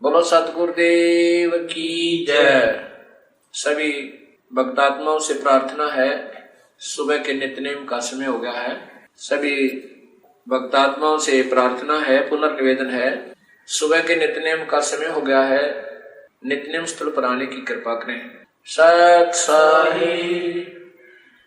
बोलो सतगुरुदेव की जय। सभी भक्तात्माओं से प्रार्थना है, सुबह के नित्यनेम का समय हो गया है। सभी भक्तात्माओं से प्रार्थना है, पुनर्निवेदन है, सुबह के नित्यनेम का समय हो गया है। नित्यनेम स्थल पर आने की कृपा करें। सत साहिब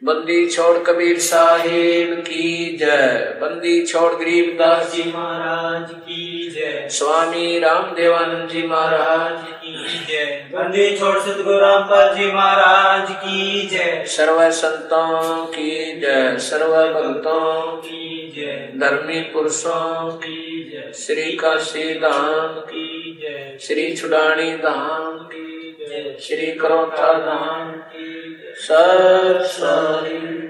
बंदी छोड़ कबीर साहिब की जय। बंदी छोड़ गरीबदास जी महाराज की जय। स्वामी रामदेवानंद जी महाराज की जय। बंदी छोड़ सतगुरु रामपाल जी महाराज की जय। सर्व संतों की जय, सर्व भक्तों की जय। धर्मी पुरुषों की जय। श्री काशी धाम की जय। श्री छुड़ानी धाम की जय। श्री करोथा धाम की जय। सत साहिब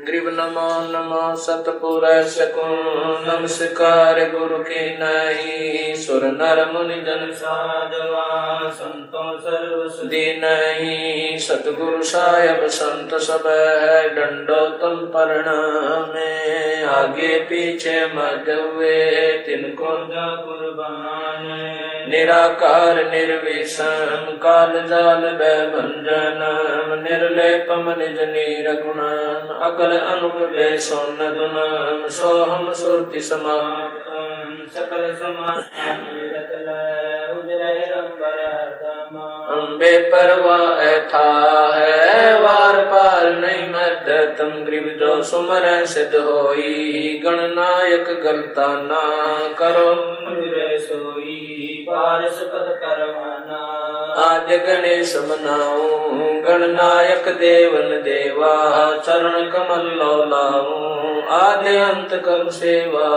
ग्रीव नमो नमो सतपुर सकूं। नमस्कार गुरु के नहीं, सुर नर मुनि जन साधवा संतों सर्व सुधी नहीं। सतगुरु साहेब संत सब है, दंडोतम परिणामे। आगे पीछे मत हुए तिनको कुर्बान। निराकार निर्विषम काल जाल भंजनम। निर्लेपम निज नीरगुणम अकल अनुपे सोन्नदुनम। सोहम सुरति समाप्तम सकल समाज अम्बे परवाह था है, वार पार नहीं मत तुम। ग्रीव जो सुमर सिद्ध होई, गणनायक गलता ना करो सोई। पारस पद करवाना आज गणेश मनाऊं। गणनायक देवन देवा चरण कमल लाऊं। आद्य अंत कम सेवा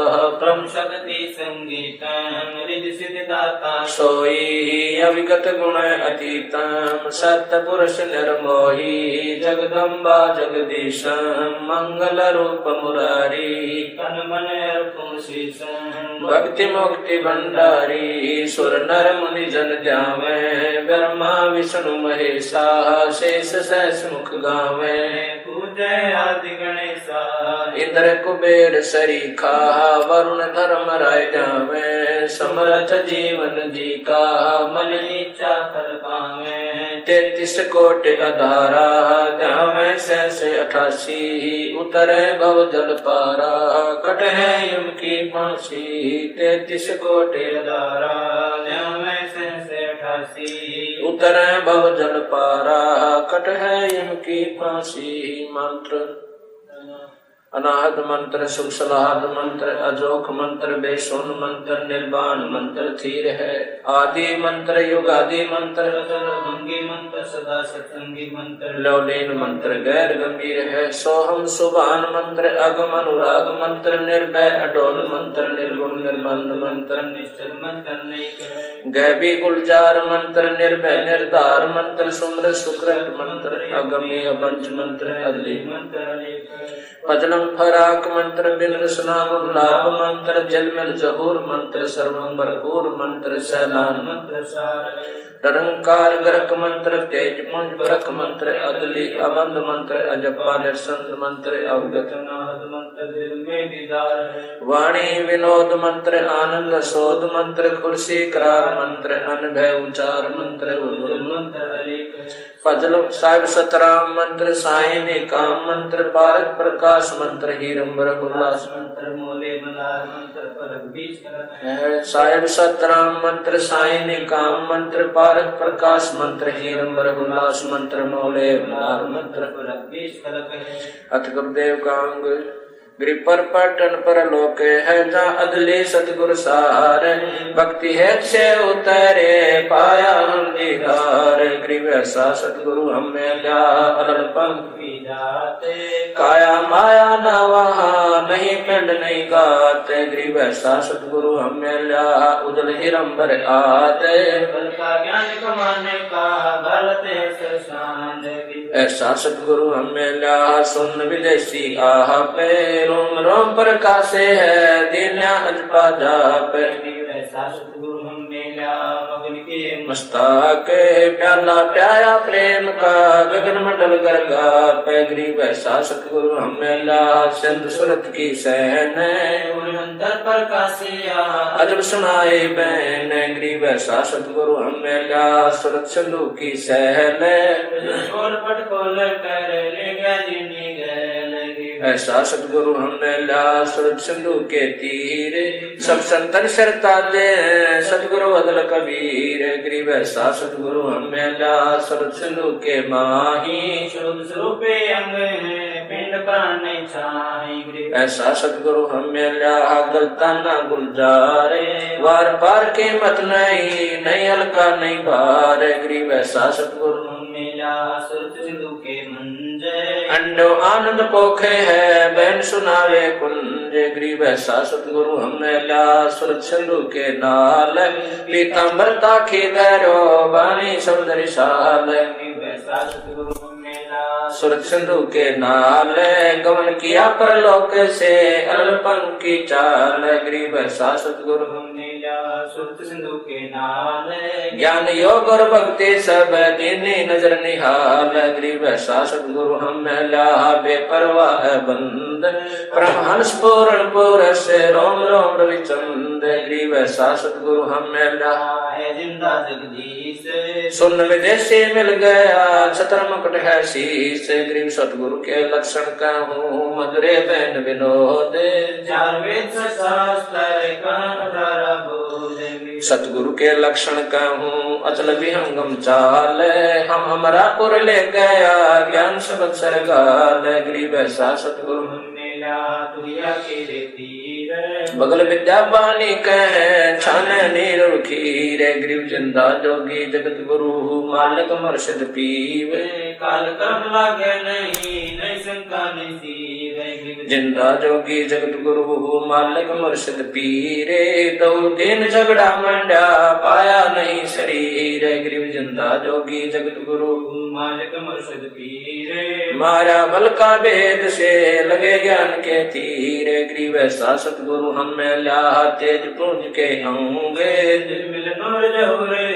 परम शक्ति संगीतम। रिद्धि सिद्धि दाता सोई अविगत गुण अतीतम। सत्य पुरुष निर्मोही जगदम्बा जगदीशम। मंगल रूप मुरारी तन मन अर्पण शीशम। भक्ति मुक्ति भंडारी सुर नर मुनि जन जावे। ब्रह्मा विष्णु महेशा शेष सहस मुख गावे। पूजय आदि गणेशा इंद्र कुबेर सरीखा वरुण धर्म राय जावे। समरथ जीवन जी का मन इच्छा फल पावे। 33 कोटि अधारा जावे सहस 88। उतरे भव जल पारा कट है यम की फांसी। 33 कोटि अधारा जावे सहस 88। उतरे भव जल पारा कट है यम की फांसी। मंत्र अनाहत मंत्र, सुख सलाहत मंत्र, अजोख मंत्र, बेसुन मंत्र, निर्वाण मंत्र थीर है। आदि मंत्र, युगादि मंत्र, सर्वभंगी मंत्र, सदा सत्संगी मंत्र, लौलीन मंत्र गैर गंभीर है। सोहम सुभान मंत्र, अगम अनुराग मंत्र, निर्भय अडोल मंत्र, निर्गुण निर्बंध मंत्र, निश्चल मंत्र नहीं गैबी गुलजार मंत्र, निर्भय निर्धार मंत्र, सुम्र सुकृत मंत्र, अगम्य पंच मंत्र, अदली पजलम फराक मंत्र, बिंद्र स्नान लाभ मंत्र, जलमल जहूर मंत्र, सर्वं भरपूर मंत्र, सैलान मंत्र सार निरंकार ग्रक मंत्र, तेज मुंज ब्रक मंत्र, अदली अबंध मंत्र, अजपा निरसंत मंत्र, अवगत नाद मंत्र, दिल में दीदार है। वाणी विनोद मंत्र, आनंद शोध मंत्र, कुर्सी करार मंत्र, अनभय उचार मंत्र, मंत्र फजल साहिब सतराम मंत्र, साई निकाम मंत्र, पारक प्रकाश मंत्र, हीरंबर उल्लास मंत्र, मोले मलार मंत्र, परक बीज साहिब सतराम मंत्र, साई निकाम मंत्र, पारक प्रकाश मंत्र, हीरंबर उल्लास मंत्र, मोले मलार मंत्र, परक बीज अथ गुरुदेव का अंग गिरि पर पटन पर लोक है। जहाँ अदले सतगुरु सार भक्ति है से उतरे पाया हम दीदार। ग्रीव ऐसा सतगुरु हमें ल्या अलल पंक्ति जाते। काया माया न वहाँ नहीं पिंड नहीं गाते। ग्रीव ऐसा सतगुरु हमें ल्या उजल हिरंबर आते। बल का ज्ञान कमाने का गलत है शान। ऐसा सतगुरु हमें ल्या सुन विदेशी आह पे। रोम रोम प्रकाशे है दीन्या अजपा जाप। ऐसा सतगुरु हमें ल्या मगन के मस्तक प्याला प्याया प्रेम का गगन मंडल गरगा पे। ग्रीव ऐसा सतगुरु हमें ला सिंध सुरत की सहन। दर पर कासिया अजब सुनाए बैन गरीब ऐसा सतगुरु हमें ला सुरत सिंधु की सहल छोड़ पट खोल कर ले गया जिनी गैल ऐसा सतगुरु हमें ला सुरत सिंधु के तीर सब संतन सरता दे सतगुरु अदल कबीर गरीब ऐसा सतगुरु हमें ला सुरत सिंधु के माही शुद्ध स्वरूपे अंग पिंड प्राण नहीं छाई ऐसा सतगुरु हमें ला गलता न गुलजारे वार पार के मत नहीं हल्का नहीं भार गरीब ऐसा सतगुरु मेला सुरत सिंधु के मंजे अंडो आनंद पोखे है बैन सुनावे कुंज गरीब ऐसा सतगुरु हमें ला सुरत सिंधु के नाल पीताम्बर ताखी धरो बानी समुद्री साल ऐसा सतगुरु मेला सुरत सिंधु के नाल गमन किया परलोक से अल्पन की चाल गरीब ऐसा सतगुरु मेला सुरत सिंधु के नाल ज्ञान योग और भक्ति सब दीनी नजर निहाल गरीब ऐसा सतगुरु हमें ला बेपरवाह बंद परमहंस पूर्ण पुरस रोम रोम रविचंद गरीब ऐसा सतगुरु हमें ला है जिंदा जगदीश सुन विदेशी मिल गया छतर मुकुट है शीश गरीब सतगुरु के लक्षण कहूँ मधुरे बैन विनोद चार वेद शास्त्र कान धारा बोध सतगुरु के लक्षण कहूँ अचल विहंगम चाल हम हमारा पुर ले गया ज्ञान सबक सरगाल गरीब ऐसा सतगुरु मेला दुनिया के तीर बगल विद्या बानी कहे छान नीर खीर गरीब जिंदा जोगी जगत गुरु मालिक मुर्शिद पीवे काल कर्म लागे नहीं शंका नहीं सीवे जिंदा जोगी जगत गुरु मालिक मुर्शिद पीरे दो दिन झगड़ा मंडा पाया नहीं शरीर गरीब जिंदा जोगी जगत गुरु मालिक मुर्शिद पीरे मारा बल का भेद से लगे ज्ञान के तीर गरीब ऐसा सतगुरु हमें ला तेज पूंज के होंगे मिल नूर जहुरे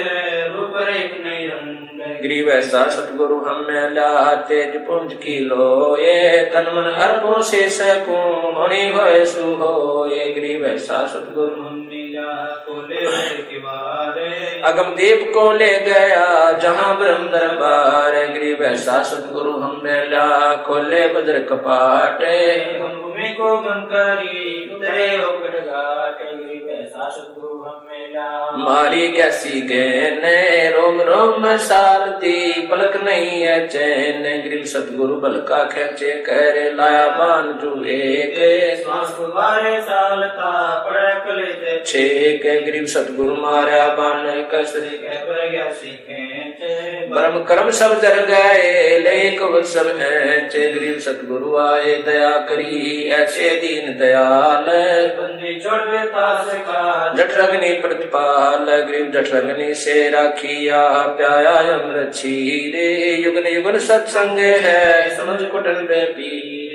रूप रेख नहीं रंग गरीब ऐसा सतगुरु हमें ला तेज पुंज की लोए तन मन अर्पों से सकूं होनी होए सुहोए गरीब ऐसा सतगुरु मेला कोले के बारे अगम दीप को ले गया जहाँ ब्रह्म दरबार गरीब ऐसा सतगुरु हमें ला खोले बद्र कपाटे भूमि को गंकारी उतरे होकर घाट गरीब ऐसा सतगुरु हमें ला मारी कैसी गहने रोम रोम सारती पलक नहीं है चैन गरीब सतगुरु बल का खेचे कर लाया बान जुए के श्वास गुबारे सालता पड़ा कले छेक गरीब सतगुरु मारा बान कसरी पर गया सीखे ब्रह्म कर्म सब जर गए लेक सब है गरीब सतगुरु आए दया करी ऐसे दीन दयाल बंदी छोड़ तास का जठरग्नि प्रतिपाल गरीब जठरग्नि से राखिया प्याया अमृत छीरे युगन युगन सत्संग है समझ कुटन में पीर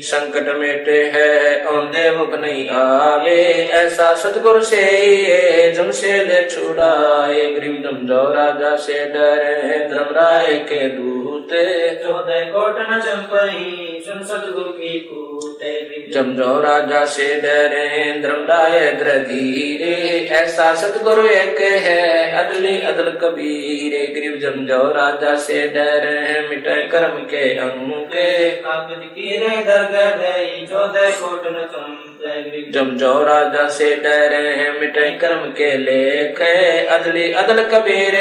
संकट मेटे है औंधे मुख नहीं आवे ऐसा सतगुरु से जमशेद छुड़ाए गरीब जमजो राजा से डरे धर्मराय के दूत 14 कोट न चंपई सुन सतगुरु की कूटे जमजो राजा से डरे धर्मराय धीरे ऐसा सतगुरु एक है अदली अदल कबीर गरीब जमजो राजा से डरे मिटे कर्म के अंके कागज की रे दरगढ़ 14 कोट न चंपई जमजो राजा से डरे मिटे कर्म के लेख अदली अदल कबीर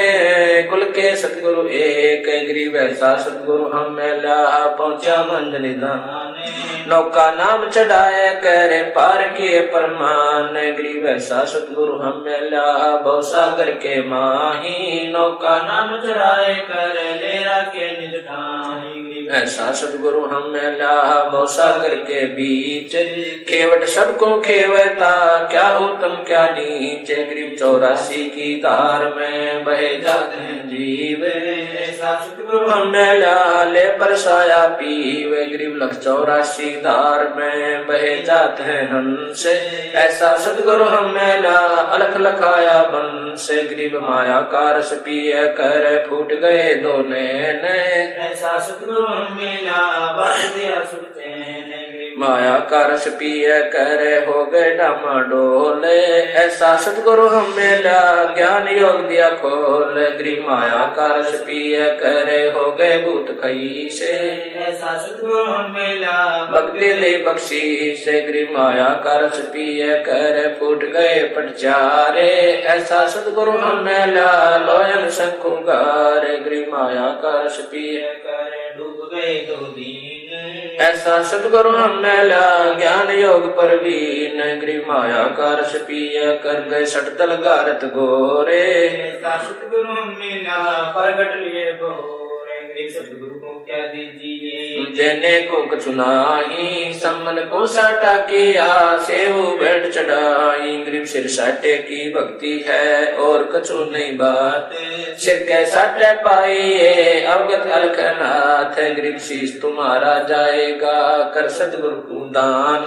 कुल के सतगुरु एक गरीब ऐसा सतगुरु हमें ला पहुंचा मंजलि नौका नाम चढ़ाए करे पार किए परमान गरीब ऐसा सतगुरु हमें ला भवसागर के माही नौका नाम चढ़ाए करे लेरा के निज ठाही ऐसा सतगुरु हमें ला भवसागर के बीच केवट सबको खेवता क्या उत्तम क्या नीच गरीब 84 की धार में बहे जाते हैं जीव ऐसा सतगुरु हमें ला ले परसाया पीवे गरीब 84 धार में बहे जाते हैं हंस ऐसा सतगुरु हमें ला अलख लखाया बंस गरीब माया का रस पिए कर फूट गए दो नैन ऐसा सतगुरु हमें ला बात दिया सुनते माया का रस पिए करे हो गए डामाडोल। ऐसा सतगुरु हम मिला ज्ञान योग दिया खोल। गरीब माया का रस पिए करे हो गए भूत खई से। ऐसा सतगुरु हम मिला भक्ति ले बख्शी से। गरीब माया का रस पिए करे फूट गए पटचारे। ऐसा सतगुरु हम मिला लोयन शंखु गारे। गरीब माया का रस पिए करे डूब गए दो दीन। ऐसा सतगुरु हम मिला ज्ञान योग परवीन। गरीब माया का रस पिए कर गए सटतल गारत गोरे। ऐसा सतगुरु हम मिला प्रगट लिए गोरे। सतगुरु को क्या दीजिए जेने को कछु नाही सम्मन को साटा किया सेवु बैठ चढ़ाई। गरीब सिर साटे की भक्ति है और कछु नहीं बात। सिर के साटे पाइए अवगत अलखनाथ। गरीब शीश तुम्हारा जाएगा कर सतगुरु को दान।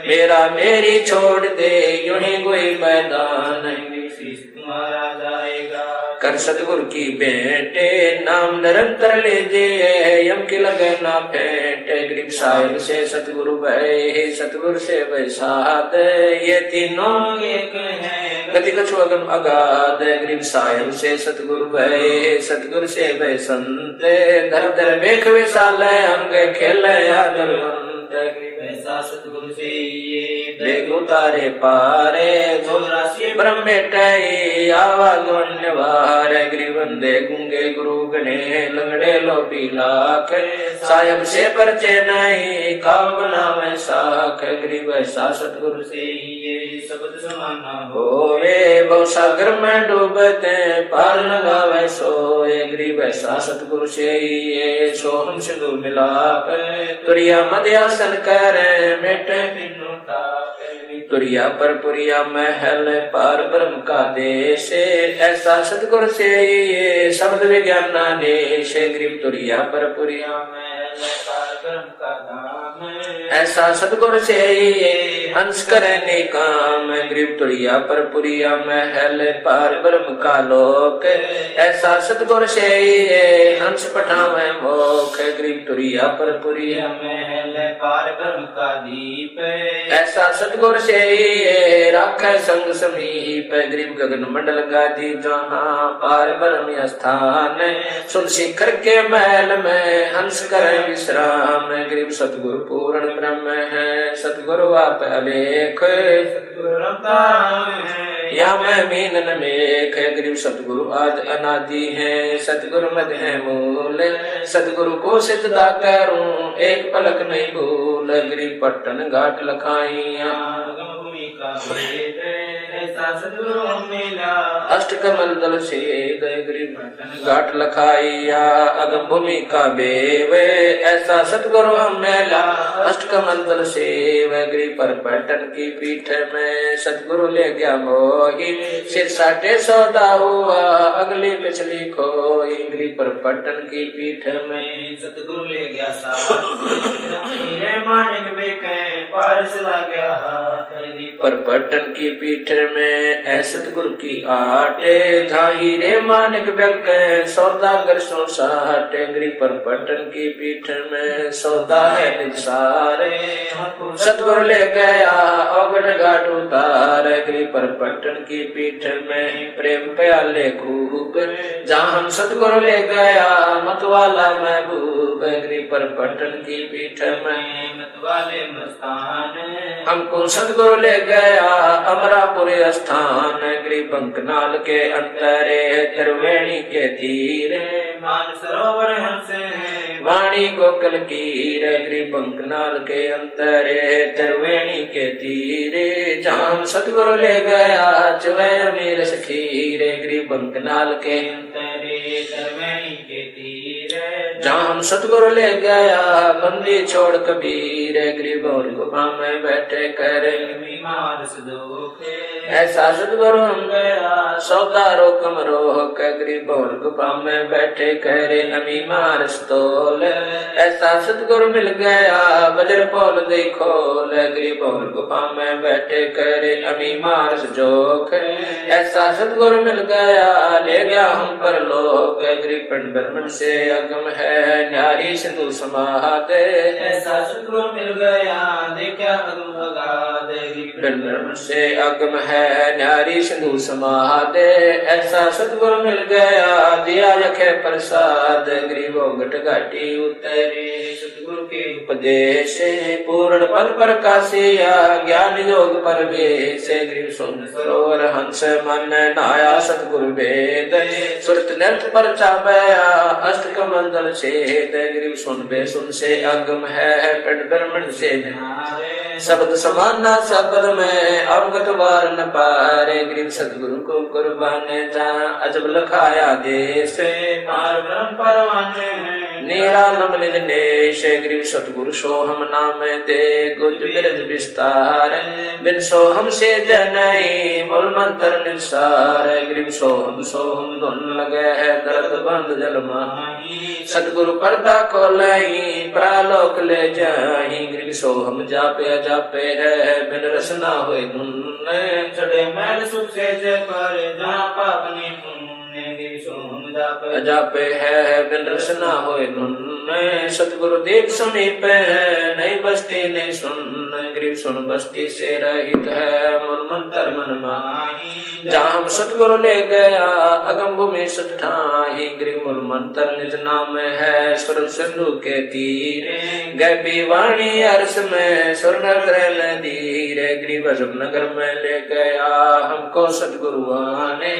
मेरा मेरी छोड़ दे यूं ही कोई मैदान। शीश तुम्हारा जाएगा कर सतगुरु की बेटे नाम निरंतर लीजिए यम की लगे ना फेंटे। गरीब साहिब से सतगुरु भय सतगुरु से वैसाद ये तीनों एक है गति कछु अगम अगाध। गरीब साहिब से सतगुरु भय सतगुरु से वै संत। धर धर बेख विशाल अंग खेल आदरवंत। ऐसा सतगुरु से ये बेग उतारे पारे चौरासी ब्रह्म मिटाई आवागमन वार। गरीब बंदे गुंगे गुरु गणे लंगड़े लोभी लाख। साहिब से परचे नहीं काम बनावे साख। गरीब ऐसा सतगुरु से ये शब्द समाना होवे बहु सागर में डूबते पार लगावे सोए। गरीब ऐसा सतगुरु से ये सोहम सिंधु मिलाप। तुरिया मध्यासन करे मेटे तीनों ताप। तुरिया पर पुरिया महल पार ब्रह्म का देश। ऐसा सतगुरु से ये शब्द विज्ञान देश। गरीब तुरिया पर पुरिया महल पार ब्रह्म का धाम। ऐसा सतगुरु से ये हंस करे काम। गरीब तुरिया पर पुरिया महल पार ब्रह्म का लोक। ऐसा सतगुरु से ये हंस पठावे मोख। गरीब तुरिया पर पुरिया महल पार ब्रह्म का दीप। ऐसा सतगुरु से ये राखे संग समीप। गरीब गगन मंडल गादी जहाँ पार ब्रह्म स्थान। सुन शिखर के महल में हंस करे विश्राम। गरीब सतगुरु पूर्ण ब्रह्म है सतगुरु आप अलेख। सतगुरु राम है या मैं मीन न मेख। गरीब सतगुरु आज अनादि है सतगुरु मध्य है मूल। सतगुरु को सिद्धता करूं एक पलक नहीं भूल। गरीब पट्टन घाट लखाइया भूमि का भेद। ऐसा सतगुरु हम मिला अष्ट कमल दल से गए। गरीब घाट लखाइया अगम भूमि का बेव। ऐसा सतगुरु हम मिला अष्ट कमल दल से गरीब पर पट्टन की पीठ में सतगुरु ले गया मोही। सिर साटे सौदा हुआ अगली पिछली खोई। गरीब पर पट्टन की पीठ में सतगुरु ले गया साथ। मानिक बेके पारस ला गया पर पट्टन की पीठ में ऐ सतगुरु की आटे। धाही रे मानिक बेक सौदागर सो साटे। गरीब पर पट्टन की पीठ में सौदा है निसारे। सतगुरु ले गया अवगढ़ घाट उतार। गरीब पर पट्टन की पीठ में प्रेम प्याले खूब। जहाँ हम सतगुरु ले गया मतवाला महबूब। गरीब पर पट्टन की पीठ में मतवाले मस्तान। हमको सतगुरु ले गया अमरापुर स्थान। गरीब बंकनाल के अंतरे त्रिवेणी के तीर। मान सरोवर हंसे वाणी गोकल कीर। गरीब बंकनाल के अंतरे त्रिवेणी के तीरे। जहाँ सतगुरु ले गया चुवे अमीर सखीरे। गरीब बंकनाल के अंतरे त्रिवेणी के तीर। जहाँ हम सतगुरु ले गया बंदी छोड़ कबीर। गरीब और गुफा में बैठे करे बीमार सुदुख। ऐसा सतगुरु हम गया सौदा रोकम रोक। गरीब और गुफा में बैठे करे अमी मार स्तोल। ऐसा सतगुरु मिल गया वज्र पोल देखोल। गरीब और गुफा में बैठे करे अमी मार जोख। ऐसा सतगुरु मिल गया ले गया हम पर लोक। गरीब पिंड ब्रह्मण से अगम है है न्यारी सिंधु समाते। ऐसा सतगुरु मिल गया देखा अगम अगाध। ब्रह्म से अगम है न्यारी सिंधु समाते। ऐसा सतगुरु मिल गया दिया रखे प्रसाद। गरीबों घट घाटी उतरे सतगुरु के उपदेश। पूर्ण पद प्रकाशिया ज्ञान योग परवेश। गरीब सुन सरोवर हंस मन नाया सतगुरु वेद। सुरत नृत पर चापया अष्ट कमंडल छेद। गरीब सुन बे सुन से अगम है पिंड ब्रह्मण से शब्द समाना शब्द में अवगत वार न पारे। गरीब सतगुरु को कुर्बान जा अजब लखाया देश। पार ब्रह्म परवाने निरालम निलेश। गरीब सतगुरु सोहम नाम दे गुज बिरज विस्तार। बिन सोहम से जनई मूल मंत्र निसार। गरीब सोहम सोहम धुन लगे है दर्द बंद जल माही। सतगुरु पर्दा खोलई प्रालोक ले जाही। गरीब सोहम जापे जापे है बिन रसना होए धुन। चढ़े मैल सुख से पर जहाँ पाप नहीं पुण्य। सोहम जापे है बिन रसना होए धुन। सतगुरु देव समीप है नहीं बस्ती नहीं सुन। गरीब सुन बस्ती से रहित है मूल मंत्र मन माही। जहाँ हम सतगुरु ले गया अगम भूमि सठाही। गरीब मूल मंत्र निज नाम है सुर सिंधु के तीरे। गैबी वाणी अर्श में सुर नगर धीर। गरीब अजब नगर में ले गया हमको सतगुरु आने।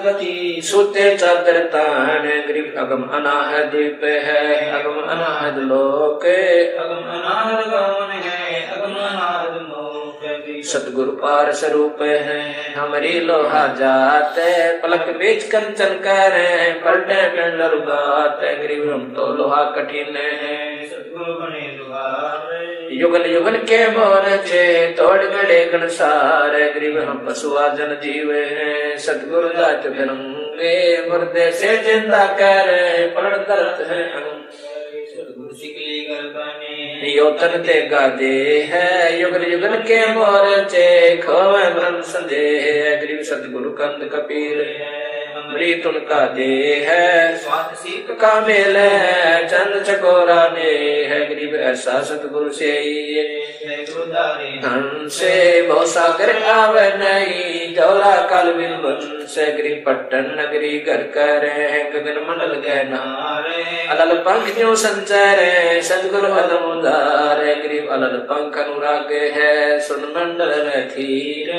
गति सूते चादर तान। गरीब अगम अनाहद द्वीप है अगम अनाहद लोक। अगम अनाहद गमन है अगम अनाहद मोक। सतगुरु पार स्वरूप है हमारी लोहा जाते। पलक बीच कंचन करे पलटे पिंड लुगात। गरीब हम तो लोहा कठिन है सतगुरु बने लुगार। युगल युगल के मोरचे तोड़ गड़े गणसार। गरीब हम पशुआ जन जीव है सतगुरु जात फिरंगे। मुर्दे से जिंदा करे पलट दर्द है योतन ते गादे है। युगल युगल के मोरचे खोवे ब्रह्म संदेह। गरीब सतगुरु कंद कपीर अमृत उनका दे है। स्वाद सीख का मेल है चंद चकोरा ने है। गरीब ऐसा सतगुरु से धन से बहु सागर आवे नहीं। जौला काल बिन से गरीब पट्टन नगरी घर करे गगन मंडल गहनारे। अलल पंख जो संचर सतगुरु अलम उदार। गरीब अलल पंख अनुराग है सुन मंडल रथीर।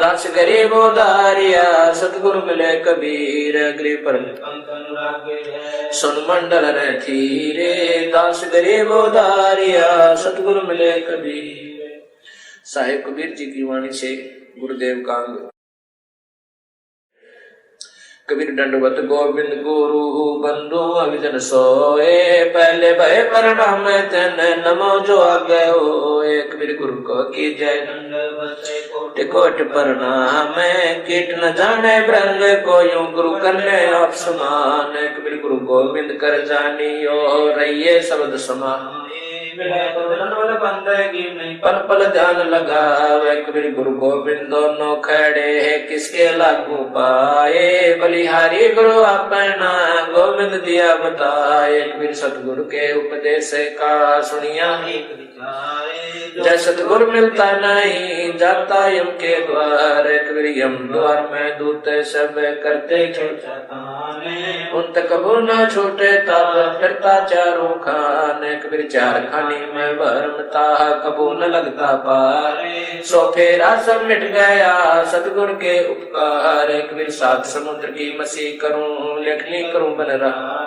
दास गरीब उदारिया सतगुरु मिले कबीर। गरीब पर पंख अनुराग है सुन मंडल रथीरे। दास गरीब उदारिया सतगुरु मिले कबीर। साहिब कबीर जी की वाणी से गुरुदेव कांग। कबीर दंडवत गोविंद गुरु बंधु अभिजन सोए। पहले भय प्रणाम तन नमो जो आगे होए। कबीर गुरु को की जय दंडवत कोट प्रणाम। कीट न जाने ब्रंग को यूं गुरु करने आप समान। कबीर गुरु गोविंद कर जानियो रहिए शब्द समान। पल पल ध्यान लगावे। कबीर गुरु गोविंद दोनों खड़े है किसके लागू पाए। बलिहारी गुरु अपना गोविंद दिया बताए। कबीर सतगुरु के उपदेश का सुनिया ही जय सतगुरु मिलता नहीं जाता यम के द्वार। कबीर यम द्वार में दूत सब करते उन तक कबू न छूटे तब फिरता चारों खाने। कबीर चार खानी में भरमता कबू न लगता पार। सो फेरा सब मिट गया सतगुरु के उपकार। कबीर सात समुद्र की मसी करूं लेखनी करूं बन रहा।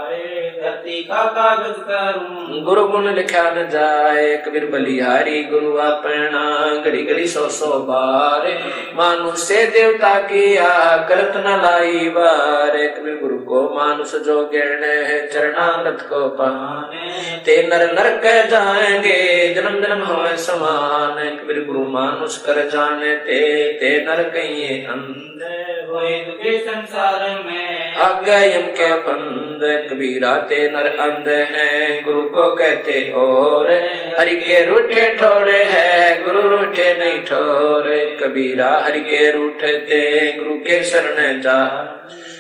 धरती का कागज करूं गुरु गुण लिखा न जाए। कबीर बलिहारी गुरु अपना घड़ी घड़ी सौ बार। मानुष से देवता किया करत न लाई बार। कबीर गुरु को मानुष जो गिरने चरणामृत को पाने। ते नर नरक जाएंगे जन्म जन्म होए समान। कबीर गुरु मानुष कर जाने ते नर कहिए अंधे होए दुखे संसार में। आज्ञा यम के बंद कबीरा ते नर अंध हैं। गुरु को कहते और हरि के रूठे ठोरे है गुरु रूठे नहीं ठोरे। कबीरा हरि के रूठते गुरु के शरण जा।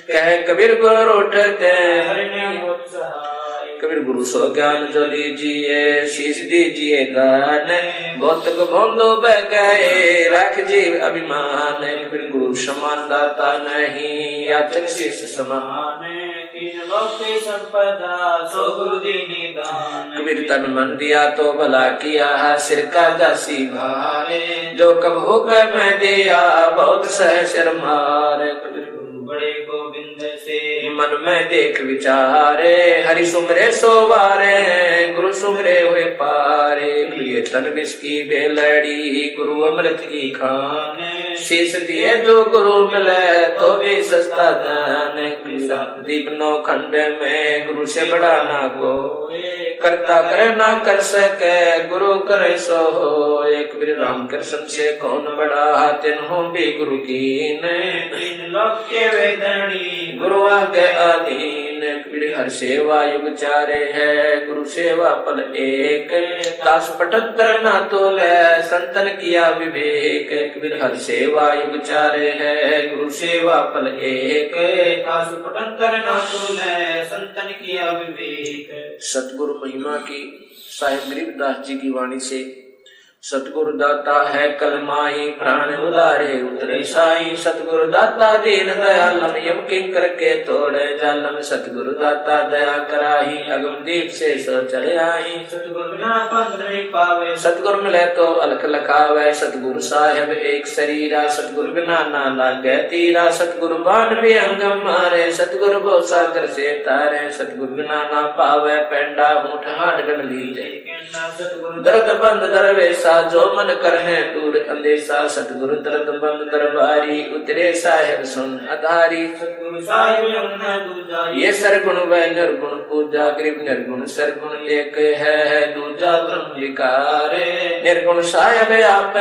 कह कबीर गुरु रूठते हरि नहीं उत्साह। कबीर गुरु सो ज्ञान जो लीजिए शीश दीजिए दान बहुत को बोलो बह गए रख जीव अभिमान कबीर गुरु समान दाता नहीं याचक शीश समान संपदा सो गुरु दीनी दान कबीर तन मन दिया तो भला किया सिर का दासी भारे जो कब होकर मैं दिया बहुत सह शर्म मारे कबीर बड़े गोविंद से मन में देख विचारे हरि सुमरे सोवारे गुरु सुमरे हुए पारे लिए तन विष की बेलड़ी गुरु अमृत की खान शीश दिए जो गुरु मिले तो भी सस्ता दान दीप नौ खंड में गुरु से बड़ा ना को करता करे ना कर सके गुरु करे सो हो एक बीर राम कृष्ण से कौन बड़ा तिन हो भी गुरु की लोक के वेदनी गुरु आगे अधीन कबीर हर सेवा युग चारे है गुरु सेवा पल एक दास 75 ना तोले संतन किया विवेक कबीर हर सेवा युग चारे है गुरु सेवा पल एक दास 75 ना तोले संतन किया विवेक। सतगुरु महिमा की साहिब गरीबदास जी की वाणी से सतगुरु दाता है कलमाई प्राण उदारे उतरे साई सतगुरु दाता दीन दयालम यम किंकर के तोड़े जालम सतगुरु दाता दया कराही अगम दीप से सो चले आई सतगुरु ना पंथ नहीं पावे सतगुरु मिले तो अलख लखावे सतगुरु साहेब एक शरीरा सतगुरु बिना ना लागे तीरा सतगुरु बाण भी अंगम मारे सतगुरु भव सागर से तारे सतगुरु बिना ना पावे पेंडा ऊंट हाट गन लीजे दर्द बंद दरवेशा जो मन कर है दूर अंदेशा सतगुरु दर्द बंद दरबारी उतरे साहेब सुन आधारी सतगुरु साहिब ये सरगुण व निर्गुण पूजा गरीब निर्गुण सरगुण एक है दूजा ब्रह्म विकारे निर्गुण साहेब आप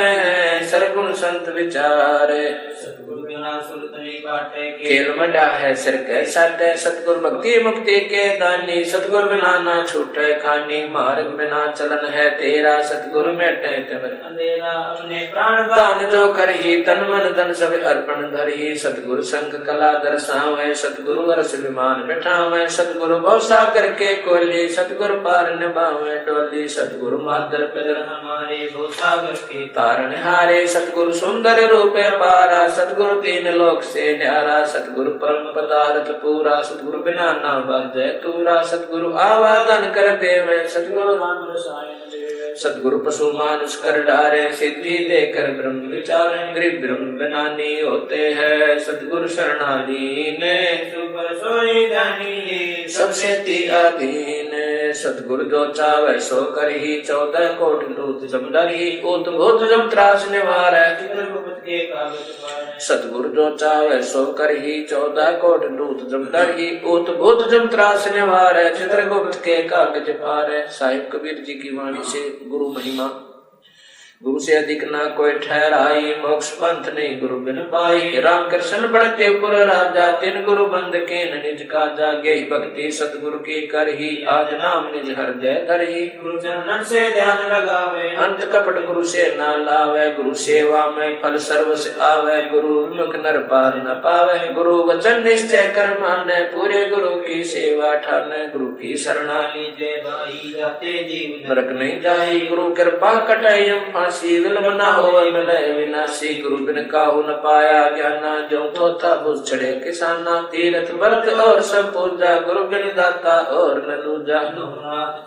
सरगुण संत विचारे सतगुरु बिना सुरत नहीं काटे खेल मडा है सिर के साथ सतगुरु भक्ति मुक्ति के दानी सतगुरु बिना ना छूटे खानी मार्ग बिना चलन है तेरा सतगुरु में अंधेरा अपने प्राण दान जो कर ही तन मन धन सब अर्पण धर ही सतगुरु संग कला दर्शावे सतगुरु वर्ष विमान बिठावे सतगुरु भव सागर के कोली सतगुरु पार निभावे डोली सतगुरु मादर पिदर हमारे भव सागर के तारण हारे सतगुरु सुंदर रूपे पारा सतगुरु तीन लोक से न्यारा सतगुरु परम पदार्थ पूरा सतगुरु बिना ना बाजे तूरा सतगुरु आवादन कर देवे सतगुरु नाम रसायन सतगुरु पशु मानुष कर डारे सिद्धि देकर ब्रह्म विचार गरीब ब्रह्म बनानी होते हैं सतगुरु शरणाधीन सुपर सोई दानी सबसे अधीन सतगुरु जो चावे सो कर ही 14 कोट दूत जमदर ही उत भूत जम त्रास निवार चित्रगुप्त के कागज पर सतगुरु जो चावे सो कर ही 14 कोट दूत जमदर ही उत भूत जम त्रास निवार चित्रगुप्त के कागज पार साहिब कबीर जी की वाणी से गुरु महिमा गुरु से अधिक ना कोई ठहराई मोक्ष पंथ नहीं गुरु बिन पाई राम कृष्ण बढ़ते पुर राजा तिन गुरु बंद के निज का जागे भक्ति सतगुरु की कर ही आज नाम निज हृदय धर ही गुरु चरणन से ध्यान लगावे अंत कपट गुरु से न लावे गुरु सेवा में फल सर्व से आवे गुरु मुख नर पार न पावे गुरु वचन निश्चय कर माने पूरे गुरु की सेवा ठाने गुरु की शरणा लीजे भाई जाते जीव नरक नहीं जाई गुरु कृपा कटाई फांसी विलंब न हो मिले विनाशी गुरु बिन काहू न पाया ज्ञाना जो थोथा बुझ चढ़े किसाना तीर्थ व्रत और सब पूजा गुरु बिन दाता और न दूजा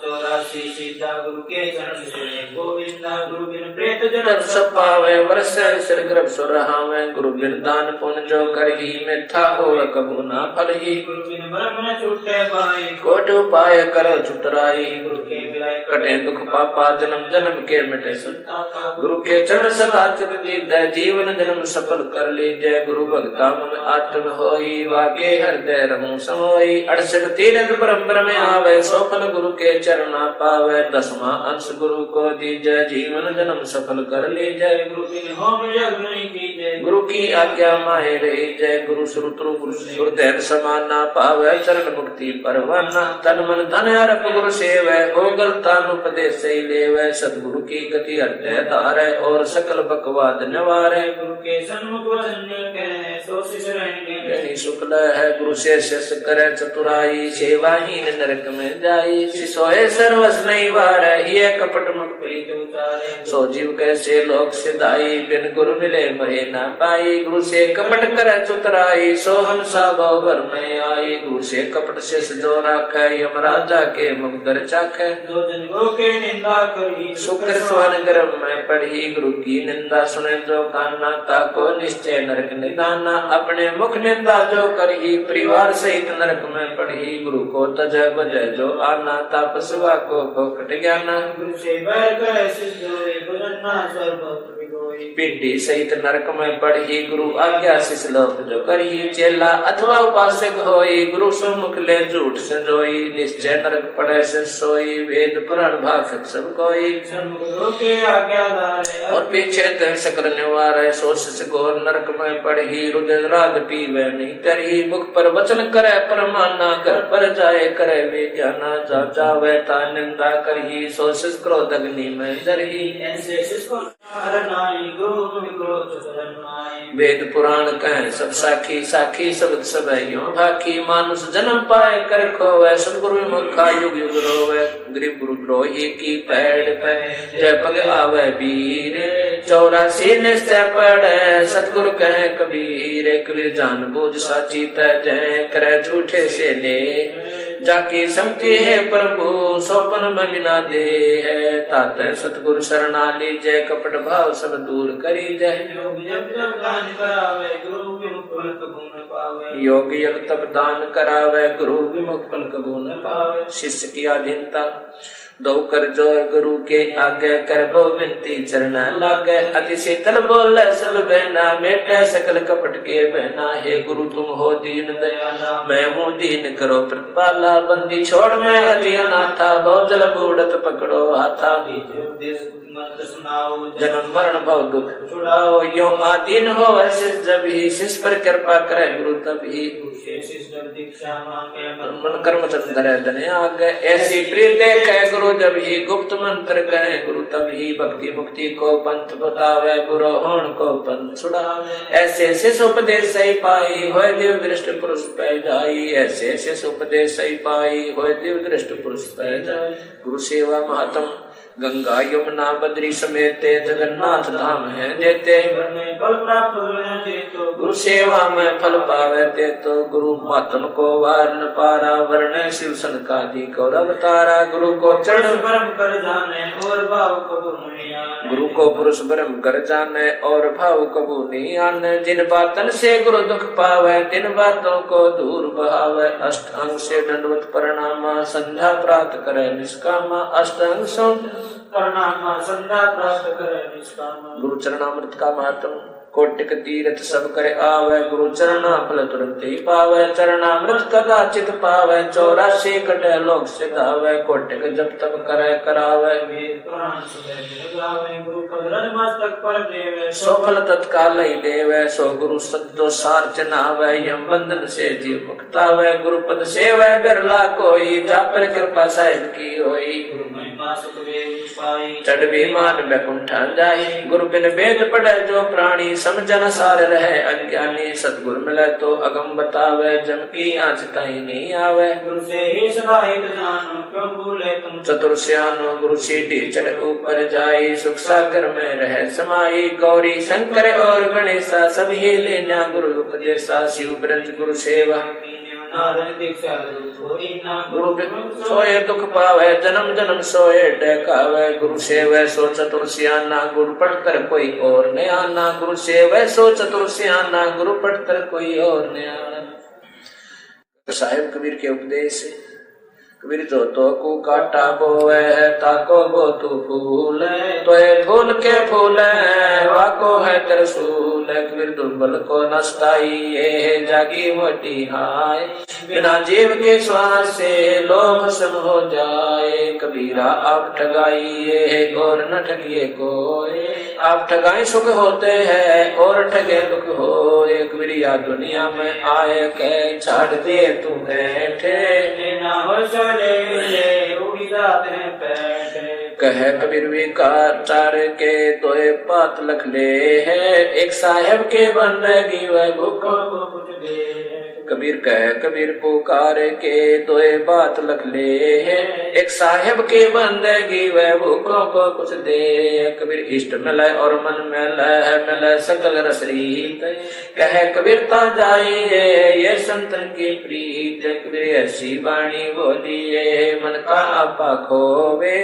84 सीता गुरु के चरण सुने गोविंदा गुरु बिन प्रेत जन्म सब पावे वर्ष सिर गर्भ सुरहावे गुरु बिन दान पुण्य जो कर ही मिथ्या हो कबू ना फल ही गुरु बिन ब्रह्म न छूटे पाए कोट उपाय करो चुतराई गुरु के विलय कटे दुख पापा जन्म जन्म के मिटे संता गुरु के चरण सदा चित दीद जीवन जन्म सफल कर लीजय गुरु भक्ता मन आत्म होई वाके हृदय रहूं समोई 68 तीर्थ परम्पर में आवे सोपन गुरु के चरण पावे 10वां अंश गुरु को दीजय जीवन जन्म सफल कर लीजय गुरु बिन होम यज्ञ नहीं कीजय गुरु की आज्ञा माहे रही जय। गुरु श्रुतु गुरु सुरदैन समाना पावै चरण मुक्ति परवाना। तन मन धन अर्प गुरु सेवै हो गलतान उपदेश से लेवै। सतगुरु की गति हृदय धारै और सकल बकवाद निवारै। गुरु के सन्मुख वचन कह सो शिष्य रहेंगे शुक्ल है गुरु से शिष करे चतुराई। सेवाहीन नरक में जाई सोए सर्वस नहीं वार। ये कपट मुख प्रीत उतारे सो जीव कैसे लोक सिधाई। बिन गुरु मिले मरे ना पाई। गुरु से कपट करे चतुराई सो हम साभव भर में आई। गुरु से कपट शिष जो राखे यमराजा के मुख दर चाखे। दो जन गुरु के निंदा करी शुक्र स्वन गर्भ में पढ़ी। गुरु की निंदा सुने जो काना ताको निश्चय नरक निदाना। अपने मुख निंदा जो करही परिवार सहित नरक में पढ़ी। गुरु को तज बजय जो आना ताप शिवा को कट ज्ञाना। गुरु से बैर करे सिद्ध होए गुरन्ना सर्वत्र विगोई। पिंडी सहित नरक में पढ़ी। गुरु आज्ञा शिष लोक जो करही। चेला अथवा उपासक होई गुरु सम्मुख ले झूठ संजोई। निश्चय नरक पड़े से सोई वेद पुराण भाषक सब कोई। गुरु के आज्ञादार और पीछे तय सकल निवार सो शिष घोर नरक में पढ़ी। रुदन राग पीवे नहीं तरही। मुख पर वचन करे परमाना। घर पर जाए करे वे ज्ञाना। जा जावे ता निंदा करही सो शिष क्रोध अग्नि में दरही। ऐसे शिष्य को हरनाई गुरु क्रोध शरणाई। वेद पुराण कह सब साखी साखी शब्द सब यो भाखी। मानुष जन्म पाए कर खोवे सतगुरु मुखा युग युग रोवे। गरीब गुरु द्रोही की पैड़ पे जय पग आवे वीर। 84 निश्चय पड़े सतगुरु कहे कबीर। कबीर जान बूझ साची तय करे झूठे से ले। जाकी संगति है प्रभु सोपन में बिना दे है। तात सतगुरु शरणा लीजय कपट भाव सब दूर करी जय। योग योग तब दान करावे गुरु विमुख फल कबून पावे। शिष्य की अधीनता दो कर जो गुरु के आगे कर बो विनती चरण लागे। अति शीतल बोले सब बहना मेटे सकल कपट के बहना। हे गुरु तुम हो दीन दयाला मैं हूँ दीन करो प्रतिपाला। बंदी छोड़ मैं अति अनाथा बहु जल बूढ़त पकड़ो हाथा। जन्म मरण भव दुख छुड़ाओ यो आदीन हो ऐसे जब ही शिष्य पर कृपा करे गुरु तभी। मन कर्म चंद्र धने आगे ऐसी प्रीत देखे गुरु जब ही। गुप्त मंत्र कहे गुरु तभी। भक्ति मुक्ति को पंथ बतावे बुरो होण को पंथ छुड़ावे। ऐसे शिष्य उपदेश सही पाई होय दिव्य दृष्ट पुरुष पै जाई। ऐसे शिष्य उपदेश सही पाई होय दिव्य दृष्ट पुरुष पै जाई। गुरु सेवा महात्म गंगा यमुना बद्री समेत जगन्नाथ धाम है देते। गुरु सेवा में फल पावे ते तो। गुरु महात्म को वार न पारा वर्ण शिव सनकादि को अवतारा। गुरु को चरण ब्रह्म कर जाने और भाव कबू नहीं आने। गुरु को पुरुष ब्रह्म कर जाने और भाव कबू नहीं आने। जिन बातन से गुरु दुख पावे तिन बातों को दूर बहावे। अष्टांग से दंडवत प्रणामा संध्या प्राप्त करे निष्कामा। अष्टांग सो प्रणामा संध्या प्राप्त करे निष्कामा। गुरु चरणामृत का महात्म कोटिक तीर्थ सब करे आवे। गुरु चरणा फल तुरंत ही पावे। चरणामृत कदाचित पावे 84 कटे लोक सिधावे। कोटिक जब तब करे करावे मस्तक पर देवे सो फल तत्काल ही देवे। सो गुरु सत्यो सार चनावे यम बंधन से जीव मुक्तावे। गुरु पद सेवे बिरला कोई जा पर कृपा साहिब की होई। चढ़ विमान बैकुंठा जाई। गुरु बिन वेद पढ़े जो प्राणी समझन सार रहे अज्ञानी। सतगुरु मिले तो अगम बतावे जम की आँच ताई नहीं आवे। गुरु से ही सदाहित जानो क्यों भूले तुम चतुर सियानो गुरु सीढ़ी चढ़ ऊपर जाई। सुख सागर में रहे समाई। गौरी शंकर और गणेशा सब ही लेना गुरु उपदेशा। शिव ब्रज गुरु सेवा गुरु सोए दुख पावे जन्म जन्म सोए डकावे। गुरु सेवे सो चतुर सियाना गुरु पढ़कर कोई और न आना। गुरु सेवे सो चतुर सियाना गुरु पढ़कर कोई और न आना। साहिब कबीर के उपदेश कबीर जो तो को काटा बोए ताको बो तू फूल तो फूल के फूल वाको है त्रिशूल। कबीर दुर्बल को नस्ताई ये जागी मोटी हाय बिना जीव के श्वास से लोभ सम हो जाए। कबीरा आप ठगाइए और न ठगिए कोई आप ठगाए सुख होते हैं और ठगे दुख हो। कबीरिया दुनिया में आए के छाड़ दिए तू बैठे ना हो चले मिले उड़ी जाते हैं पैठे। कह कबीर विकार चार के दोए पात लख ले है एक साहेब के बंदगी वह भूखों को कुछ दे। कबीर कह कबीर पुकार के दोए बात लख ले है एक साहेब के बंदगी वह भूखों को कुछ दे। कबीर इष्ट मिले और मन मिले सकल रसरीत कह कबीरता जाइए ये संतन की प्रीत। कबीर ऐसी वाणी बोलिए मन का आपा खोवे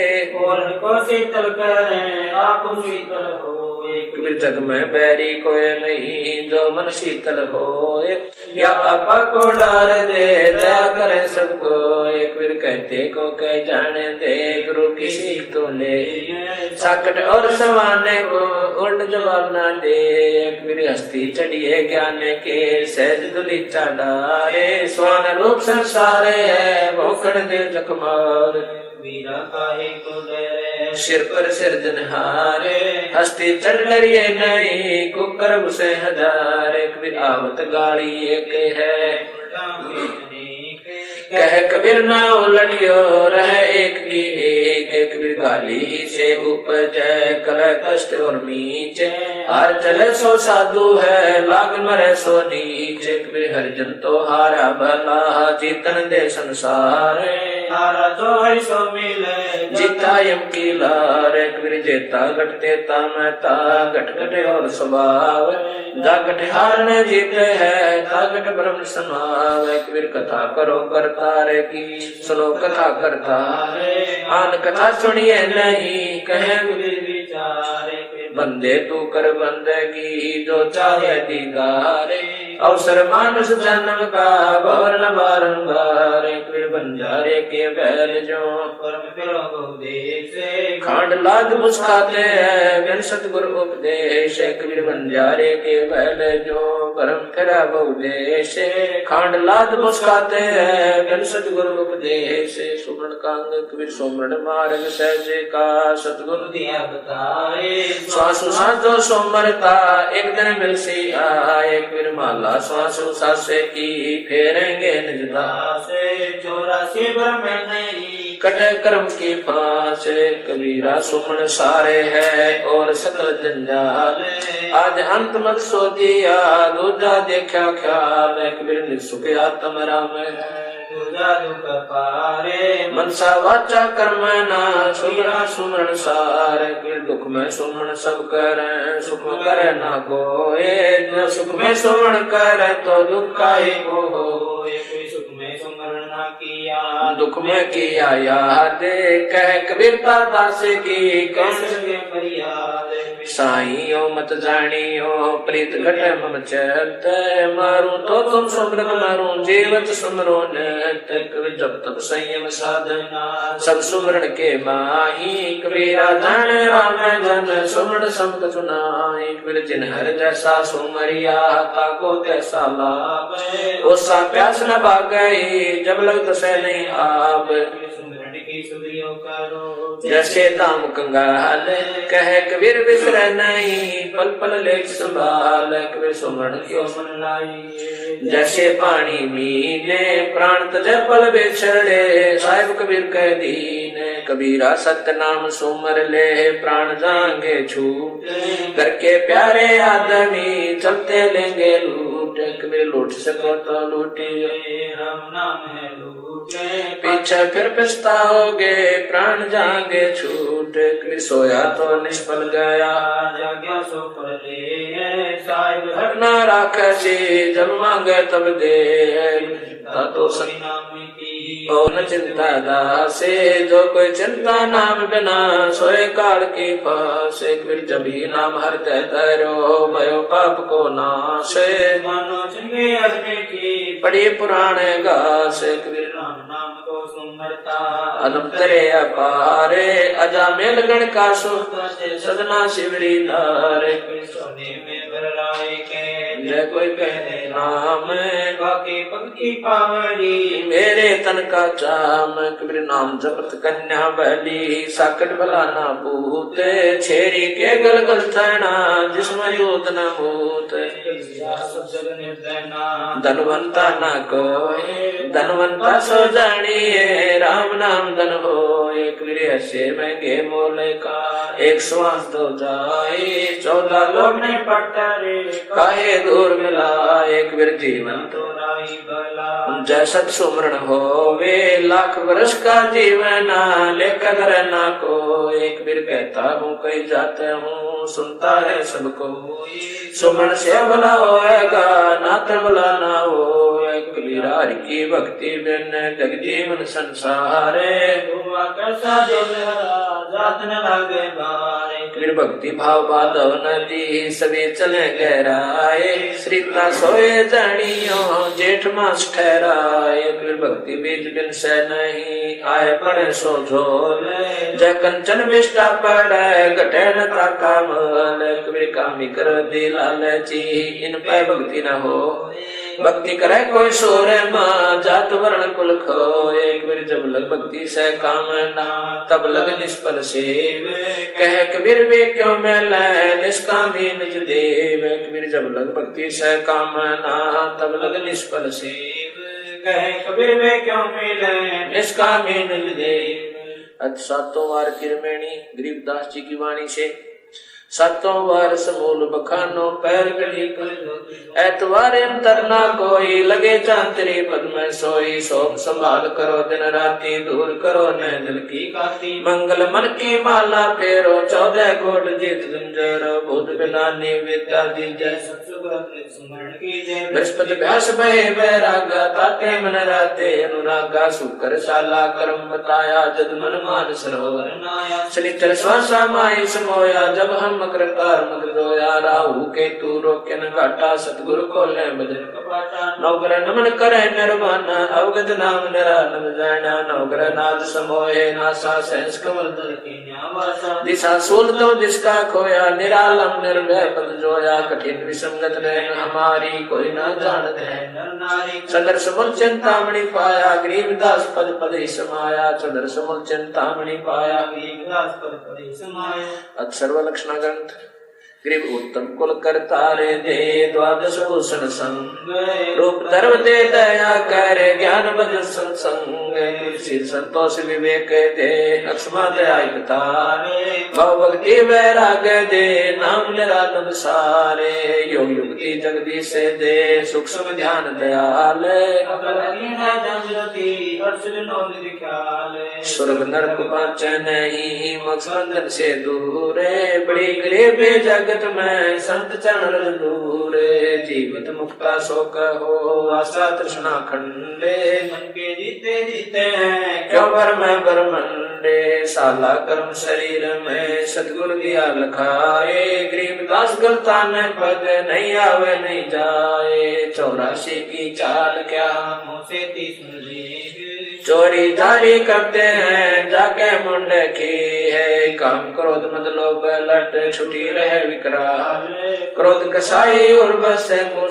और को शीतल करे आप शीतल हो। कबीर जग में बैरी कोई नहीं जो मन शीतल हो या आपा को डार दे दया करे सबको। कबीर कहते को कह जाने दे गुरु किसी तो ले साकट और सवाने को उल्ट जवाब ना दे। कबीर हस्ती चढ़िए ज्ञान के सहज दुली चाडारे स्वान रूप संसारे है भोखड़ दे जखमार। वीरा काहे को डरे सिर पर सिरजनहारे हस्ती चढ़ डरिए नहीं कुकर से हजारे। कबीर आवत गाड़ी एक है कह कबीर ना उलटियो रह एक की एक। कबीर गाली से उपज कल कष्ट और नीचे हार चले सो साधु है लाग मरे सो नीचे। कबीर हरिजन तो हारा भला जीतन दे संसार हारा तो है सो मिले जीता यम की लार। कबीर जेता घटते तामता घट घटे और स्वभाव जा घट हार न जीते है ता घट ब्रह्म समाव। कबीर कथा करो करता रे की सुनो कथा करता आन कथा सुनिए नहीं कहे कबीर विचारे। बंदे तू कर बंदगी जो चाहे दीदारे अवसर मानस जन्म का भवन बारंबार। कबीर बंजारे के बैल जो परम फिरो उपदेश खांड लाद मुस्काते हैं बिन सतगुरु उपदेश। कबीर बंजारे के बैल जो परम फिरा बहुदेश खांड लाद मुस्काते हैं बिन सतगुरु उपदेश। सुमरण कांग कबीर सुमरण मार्ग सहजे का सतगुरु दिया बताए। श्वासु साधो सोमरता एक दिन मिल सी आए। कबीर माला श्वासु सासे की फेरेंगे निजदासे 84 ब्रह्म नहीं कटे कर्म की फांस। कबीरा सुमन सारे है और सकल जंजाल आज अंत मत सो दिया दूजा देखा ख्याल। कबीर निसुख आत्म राम है दूजा दुख पारे मनसा वाचा कर्म ना सुमरा सुमरण सार। कबीर दुख में सुमन सब करे सुख करे ना कोई जो सुख में सुमरण करे तो दुख का ही को हो। कोई सुख में सुमरण ना किया दुख में किया याद कह कबीरता दास की कैसे फरियाद। साइयो मत जानियो प्रीत घटे मम चैत मारू तो तुम सुमरत मारू जीवत सुमरो नत। कबीर जब तब संयम साधना सब सुमरण के माही। कबीरा जाने राम जन सुमरण सब सुनाई। कबीर जिन हर जैसा सुमरिया ताको तैसा लाभ ओसा प्यास न भागई जब लग दसे नहीं आप। सुमरण की सुधियो करो जैसे दाम कंगाल कह कबीर बिसर नहीं पल पल लेख संभाल। कबीर सुमरण क्यों मन लाई जैसे पानी मीने प्राण तजे पल बिछड़े। साहिब कबीर कह दीन कबीरा सत्य नाम सुमर ले प्राण जाएंगे छूट करके प्यारे आदमी चलते लेंगे लूट। कबीर लूट सको तो लूटिए राम नाम है लूटे पीछे फिर पछताओगे प्राण जाएंगे छूट। कबीर सोया तो निष्फल गया जाग्या सो पर ले साहिब हर न राखसी जब मांगे तब दे। तो सही नाम की ओ न चिंता दासे जो कोई चिंता नाम बिना सोए काल की फासे। कबीर जब ही नाम हरते तरो भयो पाप को नाशे मन मानो चंगे अजमे की पढ़िए पुराण गास कबीर नाम नाम को सुमरता अदम तरे अपारे अजामेल गण का सो सदना शिवरी धारे सोने में बरलाए के जय कोई कहने नाम बाकी पंक्ति पावरी मेरे तन का चाम कबीर नाम जपत कन्या बली साकट भला ना पूत छेरी के गल गल थैना जिसमें यूत न मूत धनवंता न कोय धनवंता सो जानिए राम नाम धन हो कबीर ऐसे महंगे मोले का एक श्वास तो जाए 14 लोग ने पट्टारे काहे दूर मिला एक वीर जीवन तो जैसत सुमरण हो वे लाख वर्ष का जीवन लेकर ना को एक वीर कहता हूँ कहीं जाता हूँ सुनता है सबको सुमरण से भला होएगा नाथ भला ना हो कबीर हरि की भक्ति बिन जग जीवन संसारे जात न लागे बारे कबीर भक्ति भाव बाधव नदी सभी चले गहराए श्रीता सोए जानियो जेठ मास ठहराए कबीर भक्ति बीज बिन से नहीं आए पड़े सो झोल जय कंचन विष्टा पड़े घटे न ताका मल कबीर कामी कर दी लालची इन पे भक्ति न हो भक्ति करे कोई सोरे माँ जात वर्ण कुल खोए कबीर जब लग भक्ति से कामना तब लग निष्फल सेव कह कबीर वे क्यों मिले निष्कामी निज देव कबीर जब लग भक्ति से कामना तब लग निष्फल सेव कहे कबीर वे क्यों मिले निष्कामी निज देव। आज सातों वार किरमेणी गरीबदास जी की वाणी से सातों वार समूल बखानो पैर गली कर ऐतवार अंतर ना कोई लगे चांतरी पद में सोई सोम संभाल करो दिन राती दूर करो न दिल की काती मंगल मन की माला फेरो 14 कोट जीत गुंजर बुध बिलानी विद्या दीजय स्मरण कीजिए बृहस्पति व्यास भय वैराग ताते मन राते अनुरागा शुक्र शाला कर्म बताया जद मन मान सरोवर नाया शनिचर श्वासा माई समोया जब हम मकरतार मकर रोया राहु केतु रोके न घाटा सतगुरु खोले बजन कपाटा नौकर नमन करे निर्वाणा अवगत नाम निरानंद जाना नौकर नाद समोहे नासा सहस कमल दल की न्यावासा दिशा सूल तो जिसका खोया निरालम निर्भय पद जोया कठिन विसंगत रहन हमारी कोई न जानत है नर नारी सदर समुल चिंतामणि पाया गरीबदास पद पद समाया सदर समुल चिंतामणि पाया गरीबदास पद पद समाया अक्षर लक्षण ग्रंथ ग्रीव उत्तम कुल करतारे दे द्वादश भूषण संग रूप धर्म दे दया कर ज्ञान बद सत्संग शील संतोष विवेक दे लक्ष्मा दया तारे भव भक्ति वैराग दे नाम निरानंद सारे योग युक्ति जगदीश दे सूक्ष्म ध्यान दयाल स्वर्ग नरक पांच नहीं मकसंदन से दूरे बड़ी गरीब जगत में संत चरण दूरे जीवित मुक्ता शोक हो आशा तृष्णा खंडे मन के जीते जीते हैं क्यों भर में बरमंडे साला कर्म शरीर में सतगुरु दिया लखाए गरीबदास गलता न पद नहीं आवे नहीं जाए 84 की चाल क्या मुँह से 30 चोरी जारी करते हैं जाके मुंडे की है काम क्रोध मद लोभ लट छुटी रहे विकराल क्रोध कसाई और बस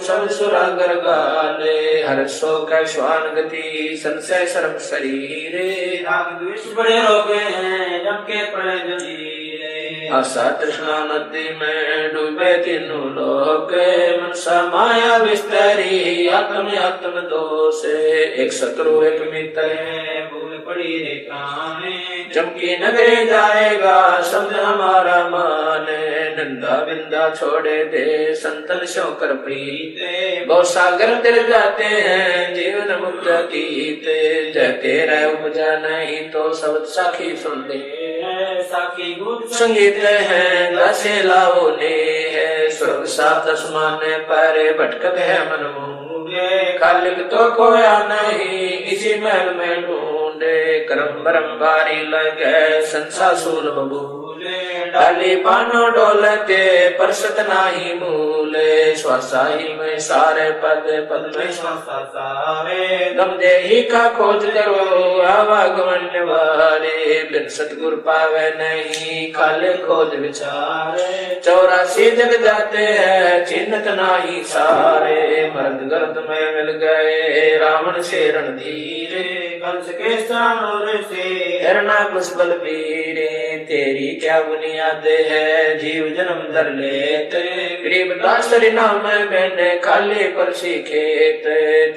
सब सुरागर गाले हर सो का श्वान गति संशय शर्म शरीर राग द्वेष बड़े रोगे हैं जम के पड़े जंजीरे आशा तृष्णा नदी में डूबे तीनों लोग मनसा माया विस्तरी आत्म दोष एक शत्रु एक मित्र भूल पड़ी रे काने जमकी नगरे जाएगा शब्द हमारा माने नंदा बिंदा छोड़े दे संतन शोकर प्रीते बहुत सागर तिर जाते हैं जीवन मुक्त कीते जय तेरा उपजा नहीं तो शब्द साखी सुन ले साखी गुण संगीत है दसे लाओ ले है स्वर्ग सात आसमान पर भटकत है मन मूंगे खालिक तो कोया नहीं इसी महल में ढूंढे कर्म बरम बारी लगे संसा सूल बबूले डाली पानो डोलते परसत नाही मूले स्वासाही में सारे पद पद में सारे गम देही का खोज करो आवागमन वारे बिन सतगुर पावे नहीं खाले खोज विचारे 84 जग जाते हैं चिन्हत नाही सारे मर्द गर्द में मिल गए रावण से रणधीरे कंस के सानूर से हिरणा कुशबल वीरे तेरी क्या बुनियाद है जीव जन्म धर लेते गरीबदास नाम मैंने खाली पर खेत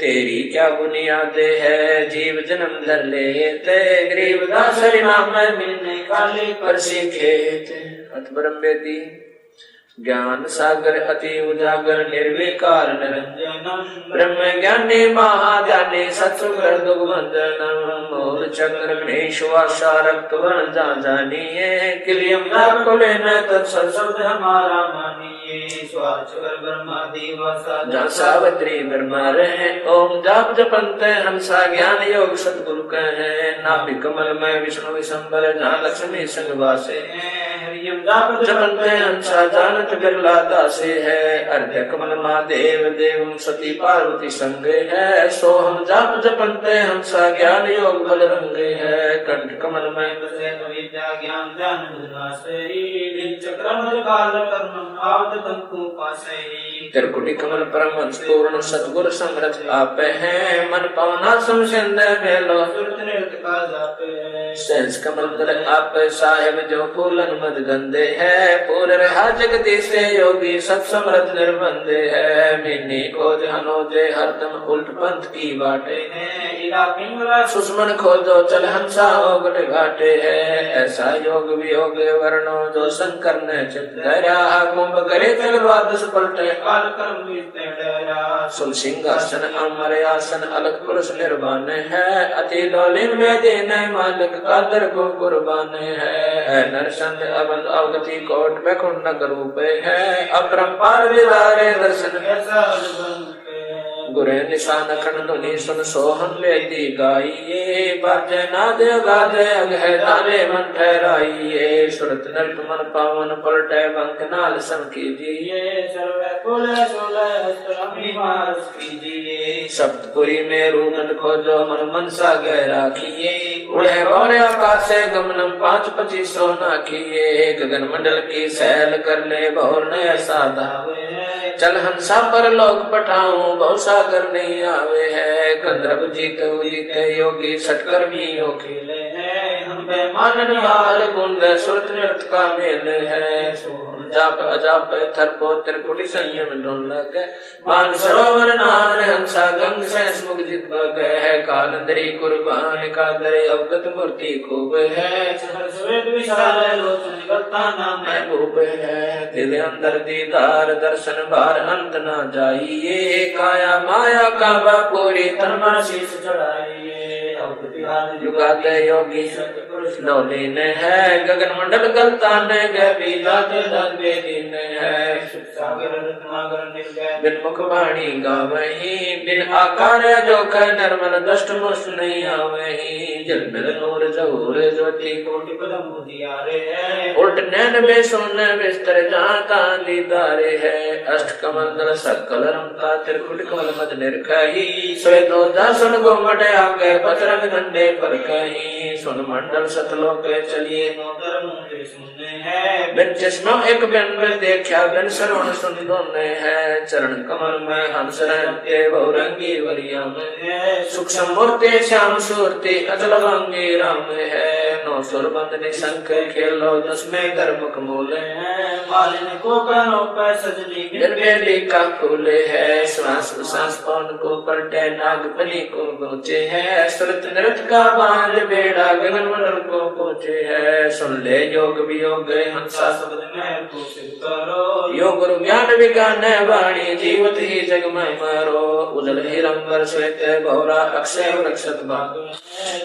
तेरी क्या बुनियाद है जीव जन्म धर लेते गरीबदास नाम मैंने खाली पर खेत अथ ब्रह्म वेदी ज्ञान सागर अति उजागर निर्विकार निरंजनम ब्रह्म ज्ञानी महादानी सत्सुगर दुर्गंधनम मूल चक्र गणेश वासा रक्त वर्ण जानिए किलियम कुले न तत्सद हमारा मानिए स्वाचर ब्रह्मा दिवसा जहाँ सावित्री ब्रह्मा रहे ओम जाप जपंत हंसा ज्ञान योग सतगुरु कहे नाभि कमल में विष्णु विशंबर जहाँ लक्ष्मी संग वासे हरियम जाप जपंत हंसा जान बिरला दासे है अर्घ्य कमल महादेव देव सती पार्वती संगे है सोहम जाप जपंते हंसा ज्ञान योग बल रंगे है कंठ कमल में बसे विद्या ज्ञान जान चक्रम काल कर्म आवत तंकु पासे त्रिकुटी कमल परम पूर्ण सतगुर समर्थ आप है मन पावना समसिंद मेलो सुरत नृत्य का जापे सेंस कमल दल आप साहेब जो फूलन मद गंदे है पूर्ण रहा जगदीश योगी सत समर्थ निर्बंधे है मिनी खोज हनोजे हरदम उल्ट पंथ की बाटे है इला पिंगला सुषमन खोजो चल हंसा ओगट घाटे है ऐसा योग वियोग वर्णो जो शंकर ने चित धरा कुंभ करे चल द्वादश पलटे काल कर्म डरा सुन सिंहासन अमर आसन अलग पुरुष निर्वाण है अति लोलिन में देने मालिक कादर को कुर्बान है नरसंद अबंध अवगति कोट में कुंड रूप है अपरंपार विदारे दर्शन गुरे निशान खंड ध्वनि सुन सोहन वेदी गाइये बाजे नाद गाजे अगह तारे मन ठहराइये सुरत नृत मन पावन पलटे बंक नाल सम कीजिए सर्वे कुले कीजिए सप्तपुरी में रूनन खोजो मन मनसा गह राखिए उड़े भौरे आकाश से गमनम 5-25 नाखिए गगन मंडल की सैल कर ले भौर ने ऐसा दावे चल हंसा पर लोक पठाऊं बहु सागर नहीं आवे है कंद्रव जीते योगी सटकर्मियों खेले है हम बेमान हार गुंड सुरत नृत्य का मेल है जाप अजाप थरपो त्रिकुटी संयम ढूंढ लगे मान सरोवर नार हंसा गंग से मुख जित गए है कालंदरी कुर्बान का दरे अवगत मूर्ति खूब है विशाल लोचन निकलता नाम महबूब है दिल अंदर दीदार दर्शन बार अंत न जाइए काया माया का पूरी तन शीश चढ़ाइए युगाते योगी नौलीन है गगन मंडल गलतान गभी जाते दिन है बिन मुख वाणी गावही बिन आकार जो कह नर्मल दष्ट मुष्ट नहीं आवही जल मिल नूर जहूर ज्योति कोटि पदम उजियारे है उल्ट नैन बेसुन बिस्तर जाता दीदारे है अष्ट कमल दल सकल रमता त्रिकुट कमल मद निर्खही स्वेदो दासन गोमट आगे पतरंग डंडे पर कहीं सुन मंडल सतलोक चलिए बिन चश्मों एक बिन देखा बिन श्रवण सुन दोने है चरण कमल में हंस रहते बहुरंगी वरिया में सूक्ष्म मूर्ति श्याम सूर्ति अचल भंगी राम है नौ सुर बंदनी शंख खेलो दसमें गर्मुख मूले है मालिनी को कानों पर सजनी निर्वेदी का फूले है श्वास सांस पवन को पलटे नागपनी को गोचे है सुरत नृत्य का बांध बेड़ा गगन मंडल को पहुँचे है सुन ले योग वियोग हंसा शब्द में को सिद्ध करो योग गुरु ज्ञान विज्ञान वाणी जीवत ही जग में मारो उजल हिरंबर श्वेत भौरा अक्षय वृक्षत भाग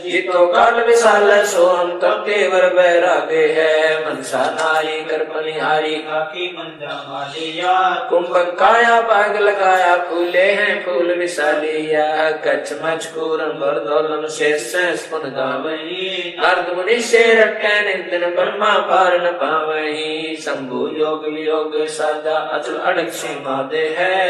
जीतो काल विशाल सोहम तुम तब तेवर बैरागे है मनसा नारी कर पनिहारी आखी मंदा मालिया कुंभक काया बाग लगाया फूले हैं फूल विशालिया कच्छ मचकूरम बरदौलम शेष स्पुन गावही अर्ध मुनि से रटे निंदन ब्रह्मा पार न पावही शंभु योग वियोग साधा अचल अड़क सीमा दे है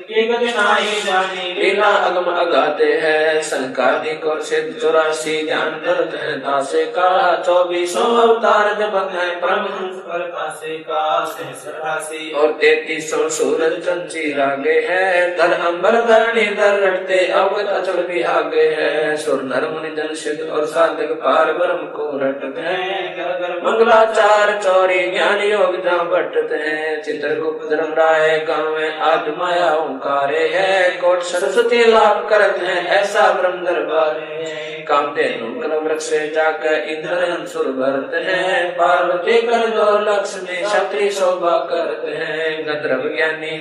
के गति नाही जानी लीला अगम अगाते है संकादिक और सिद्ध 84 ध्यान करते हैं दासे का 24 अवतार जब है परमहंस पर पासे का सहस्रासी और 33 सूरज चंची रागे है धर अंबर धरणी धर रटते अवगत अचल भी आगे है सुर नर मुनि जन सिद्ध और साधक पार ब्रह्म को रटते हैं मंगलाचार चौरी ज्ञान योग जहाँ बटते हैं चित्रगुप्त धर्म राय गाँव में आद माया ओंकारे है कोट सरस्वती लाभ करते हैं ऐसा ब्रह्म दरबारे कामते नुकल वृक्ष से जाकर इंद्र अंसुर भरते हैं पार्वती कर दो लक्ष्मी क्षत्रि शोभा करते हैं गंधर्व ज्ञानी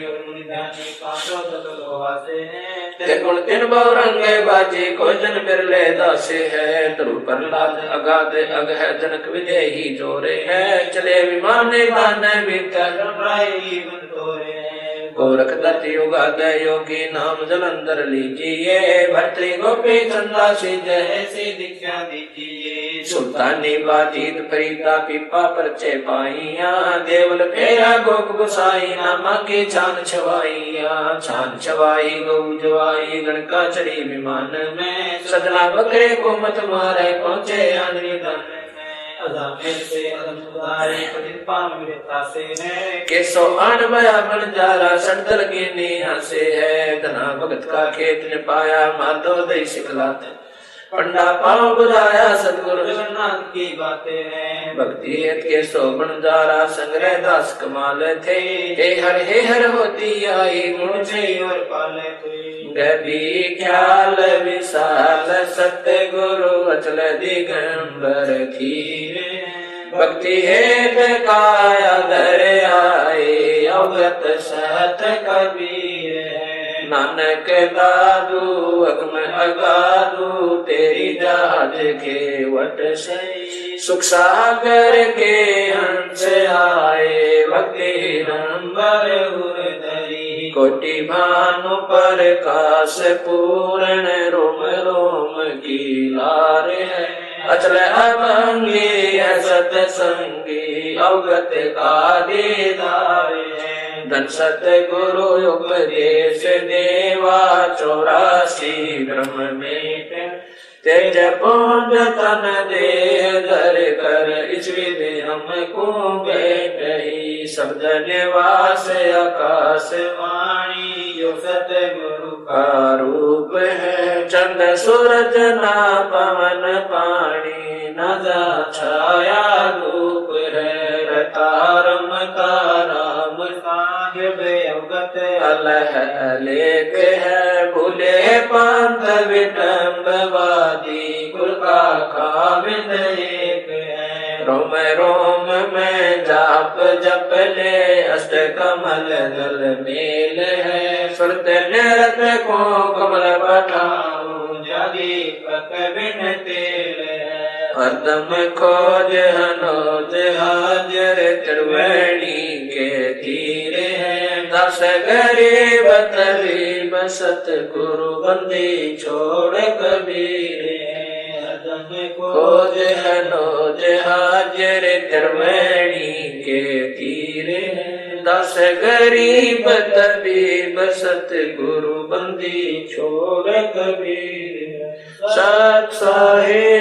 गुण तीन बहुरंगे बाजी को जन बिरले दासे है ध्रुव प्रहलाद अगाध अग है जनक विदेही जोरे है चले विमान दान भीतर गोरख दत्त युगाद योगी नाम जलंधर लीजिए भर्तृ गोपी चंदा से जय से दीक्षा दीजिए सुल्तानी बाजीत फरीदा पीपा परचे पाइया देवल फेरा गोप गुसाई नामा के छान छवाई गौ जवाई गणका चढ़ी विमान में सजना बकरे को मत मारे पहुंचे आनरी दान केसो आन बया बन जारा संतल की नीहा से है धना भगत का खेत ने पाया माधो दई सिखलाते पंडा पाँव बुझाया सतगुरु जगन्नाथ की बातें हैं भक्ति के शोभन जारा संग्रह दास कमाल थे हे हर होती आई मुझे और पाले गभी ख्याल विशाल सत्य गुरु अचल दिगंबर खीरे भक्ति है काया धर आए अवगत सत कबीर नानक दादू अगम अगादू तेरी जहाज के वट से सुख सागर के हंस आए भक्ति नंबर उदरी कोटि भानु पर काश पूर्ण रोम रोम की लार है अचल अभंगी है सतसंगी अवगत का दीदार है धन सतगुरु उपदेश देवा 84 ब्रह्म में तेज पुंज तन देह धर कर इस विधि हमको बैठही शब्द निवास आकाश वाणी यो सतगुरु का रूप है चंद सूरज ना पवन पानी न छाया धूप है रतारम का राम साहिब अवगत अलह अलेख है भूले पंथ विटम्बवादी कुल का खाविंद एक है रोम रोम में जाप जप ले अष्ट कमल दल मेल है सुरत निरत को कमल पठाऊं जादी पक बिन तेल है हरदम खोज हनोज हाजर त्रिवेणी के तीरे है दस गरीब तरीब सतगुरु बंदी छोड़ कबीर हरदम खोज हनोज हाजर त्रिवेणी के तीरे दस गरीब तबीब सतगुरु बंदी छोड़ कबीर सत साहिब